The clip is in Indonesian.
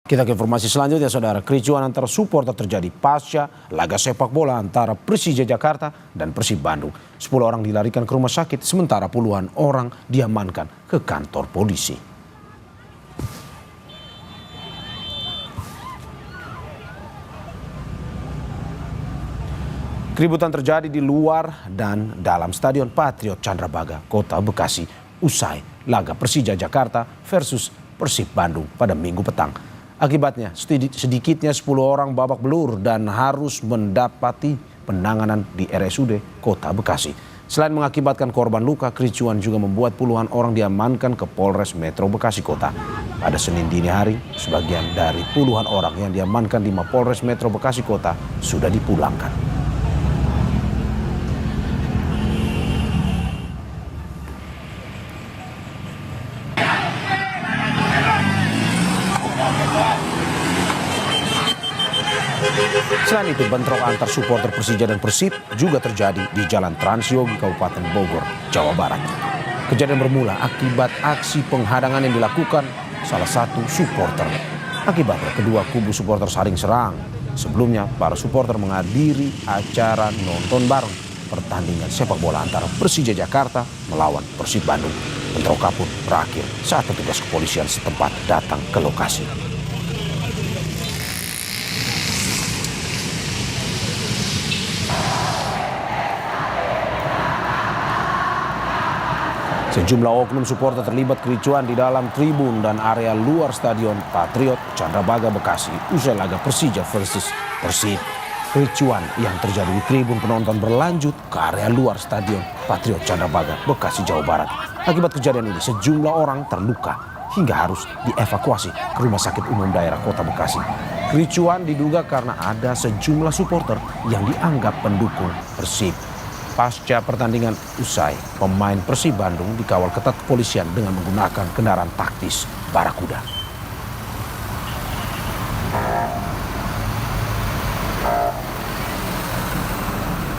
Kita ke informasi selanjutnya, saudara. Kericuan antara supporter terjadi pasca laga sepak bola antara Persija Jakarta dan Persib Bandung. 10 orang dilarikan ke rumah sakit, sementara puluhan orang diamankan ke kantor polisi. Keributan terjadi di luar dan dalam Stadion Patriot Candrabaga, Kota Bekasi, usai laga Persija Jakarta versus Persib Bandung pada Minggu petang. Akibatnya sedikitnya 10 orang babak belur dan harus mendapati penanganan di RSUD Kota Bekasi. Selain mengakibatkan korban luka, kericuan juga membuat puluhan orang diamankan ke Polres Metro Bekasi Kota. Pada Senin dini hari, sebagian dari puluhan orang yang diamankan di Mapolres Metro Bekasi Kota sudah dipulangkan. Selain itu, bentrok antar supporter Persija dan Persib juga terjadi di Jalan Transyogi Kabupaten Bogor, Jawa Barat. Kejadian bermula akibat aksi penghadangan yang dilakukan salah satu supporter. Akibatnya kedua kubu supporter saling serang. Sebelumnya, para supporter menghadiri acara nonton bareng pertandingan sepak bola antara Persija Jakarta melawan Persib Bandung. Bentrokan pun berakhir saat petugas kepolisian setempat datang ke lokasi. Sejumlah oknum supporter terlibat kericuan di dalam tribun dan area luar Stadion Patriot Candrabaga Bekasi usai laga Persija versus Persib. Kericuan yang terjadi di tribun penonton berlanjut ke area luar Stadion Patriot Candrabaga Bekasi, Jawa Barat. Akibat kejadian ini sejumlah orang terluka hingga harus dievakuasi ke Rumah Sakit Umum Daerah Kota Bekasi. Kericuan diduga karena ada sejumlah supporter yang dianggap pendukung Persib. Pasca pertandingan usai, pemain Persib Bandung dikawal ketat kepolisian dengan menggunakan kendaraan taktis Barakuda.